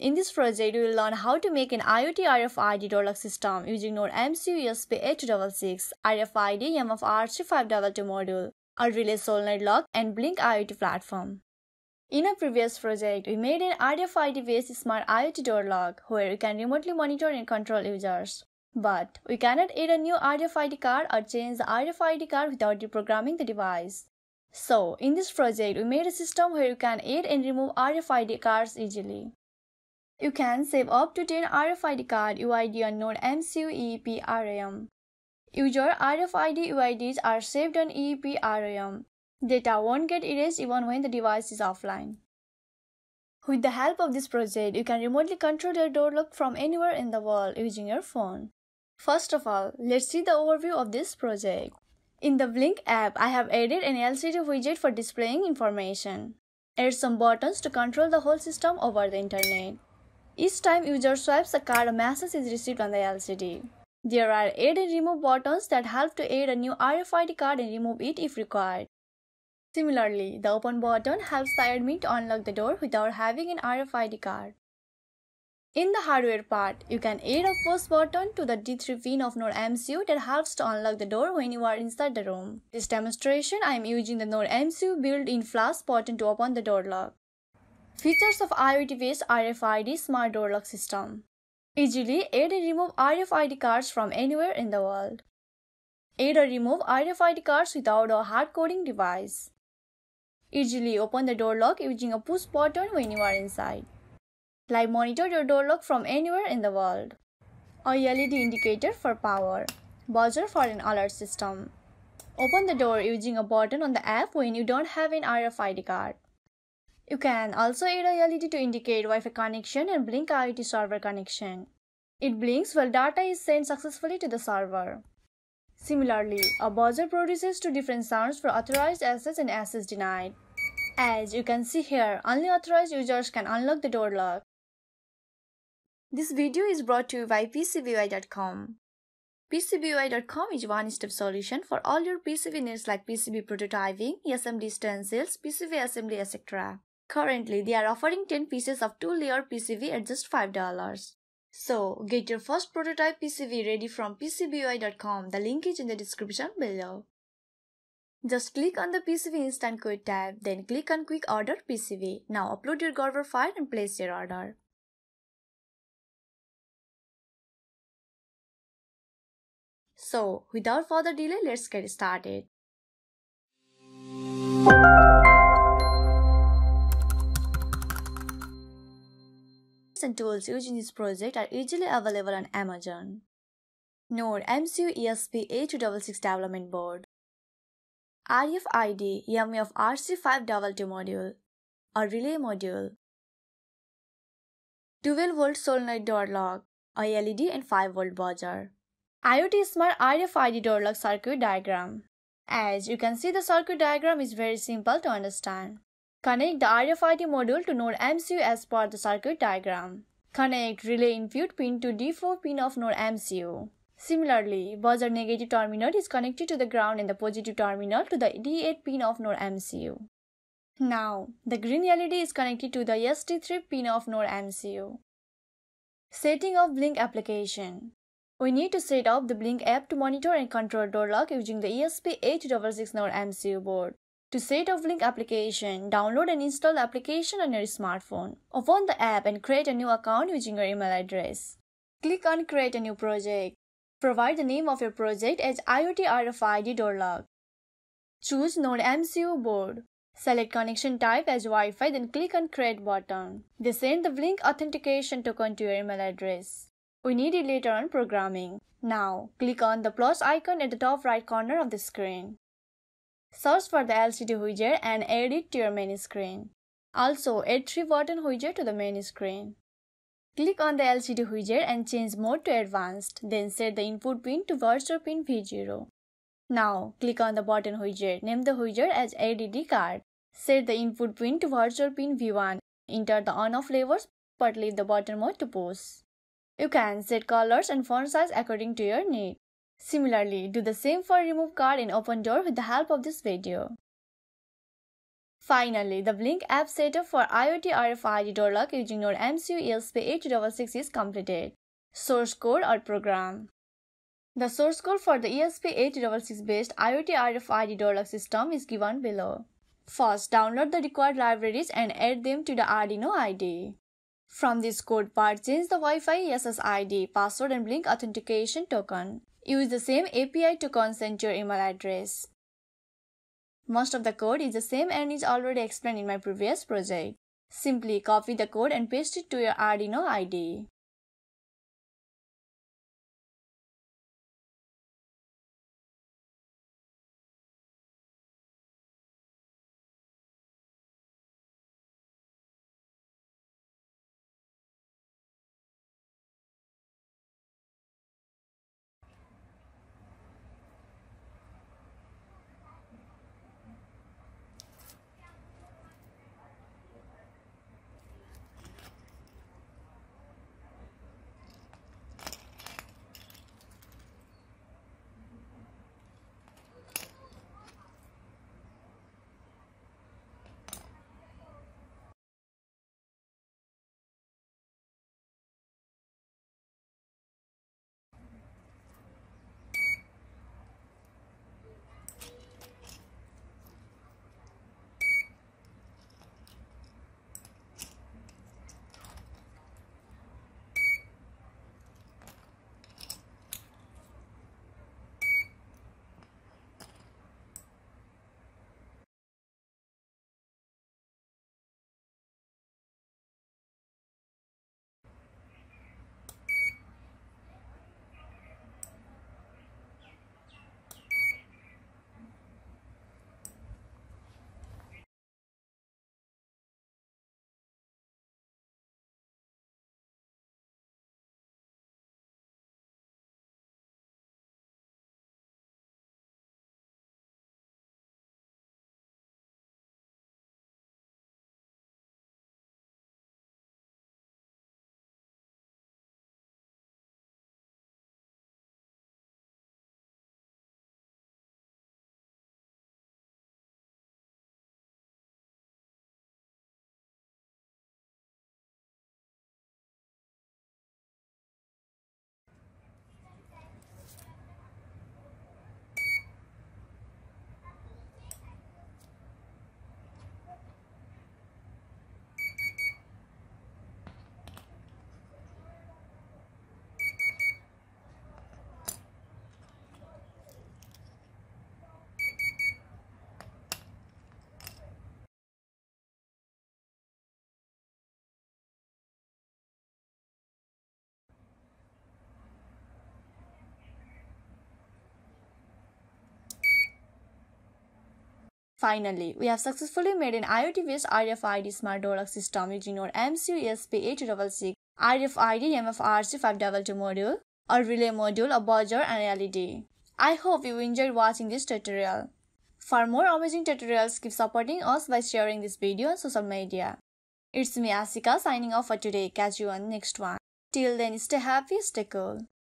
In this project, we will learn how to make an IoT RFID Door Lock system using NodeMCU ESP8266, RFID MFRC522 Module, a relay solenoid lock, and Blynk IoT platform. In a previous project, we made an RFID-based smart IoT door lock where we can remotely monitor and control users. But we cannot add a new RFID card or change the RFID card without reprogramming the device. So, in this project, we made a system where you can add and remove RFID cards easily. You can save up to 10 RFID Card UID on NodeMCU EEPROM. User RFID UIDs are saved on EEPROM. Data won't get erased even when the device is offline. With the help of this project, you can remotely control your door lock from anywhere in the world using your phone. First of all, let's see the overview of this project. In the Blynk app, I have added an LCD widget for displaying information. Add some buttons to control the whole system over the internet. Each time user swipes a card, a message is received on the LCD. There are add and remove buttons that help to add a new RFID card and remove it if required. Similarly, the open button helps the admin to unlock the door without having an RFID card. In the hardware part, you can add a push button to the D3 pin of NodeMCU that helps to unlock the door when you are inside the room. In this demonstration, I am using the NodeMCU built-in flash button to open the door lock. Features of IoT-based RFID Smart Door Lock System. Easily add and remove RFID cards from anywhere in the world. Add or remove RFID cards without a hard-coding device. Easily open the door lock using a push button when you are inside. Live monitor your door lock from anywhere in the world. A LED indicator for power. Buzzer for an alert system. Open the door using a button on the app when you don't have an RFID card. You can also add a LED to indicate Wi-Fi connection and Blynk IoT server connection. It blinks while data is sent successfully to the server. Similarly, a buzzer produces two different sounds for authorized access and access denied. As you can see here, only authorized users can unlock the door lock. This video is brought to you by PCBUI.com. PCBUI.com is a one-step solution for all your PCB needs like PCB prototyping, SMD stencils, PCB assembly, etc. Currently, they are offering 10 pieces of 2-layer PCB at just $5. So, get your first prototype PCB ready from PCBUI.com. The link is in the description below. Just click on the PCB Instant Quote tab, then click on Quick Order PCB. Now upload your Gerber file and place your order. So, without further delay, let's get started. And tools used in this project are easily available on Amazon. NodeMCU ESP8266 Development Board, RFID MFRC522 Module, a relay module, 12-volt solenoid door lock, a LED and 5-volt buzzer. IoT Smart RFID Door Lock circuit diagram. As you can see, the circuit diagram is very simple to understand. Connect the RFID module to NodeMCU as per the circuit diagram. Connect relay input pin to D4 pin of NodeMCU. Similarly, buzzer negative terminal is connected to the ground and the positive terminal to the D8 pin of NodeMCU. Now, the green LED is connected to the SD3 pin of NodeMCU. Setting of Blynk application. We need to set up the Blynk app to monitor and control door lock using the ESP8266 NodeMCU board. To set up Blynk application, download and install the application on your smartphone. Open the app and create a new account using your email address. Click on Create a new project. Provide the name of your project as IoT RFID Door Lock. Choose NodeMCU board. Select connection type as Wi-Fi, then click on Create button. Then send the Blynk authentication token to your email address. We need it later on programming. Now, click on the plus icon at the top right corner of the screen. Search for the LCD widget and add it to your main screen. Also, add 3 button widget to the main screen. Click on the LCD widget and change mode to advanced, then set the input pin to virtual pin V0. Now, click on the button widget, name the widget as ADD card. Set the input pin to virtual pin V1. Enter the on-off levers but leave the button mode to push. You can set colors and font size according to your need. Similarly, do the same for remove card and open door with the help of this video. Finally, the Blynk app setup for IoT RFID Door Lock using NodeMCU ESP8266 is completed. Source code or program. The source code for the ESP8266 based IoT RFID Door Lock system is given below. First, download the required libraries and add them to the Arduino IDE. From this code part, change the Wi-Fi SSID, password and Blynk authentication token. Use the same API to consent your email address. Most of the code is the same and is already explained in my previous project. Simply copy the code and paste it to your Arduino IDE. Finally, we have successfully made an IoT-based RFID Smart Door Lock system using NodeMCU ESP8266, RFID MFRC522 Module, a relay module, a buzzer, and LED. I hope you enjoyed watching this tutorial. For more amazing tutorials, keep supporting us by sharing this video on social media. It's me Asika signing off for today. Catch you on the next one. Till then, stay happy, stay cool.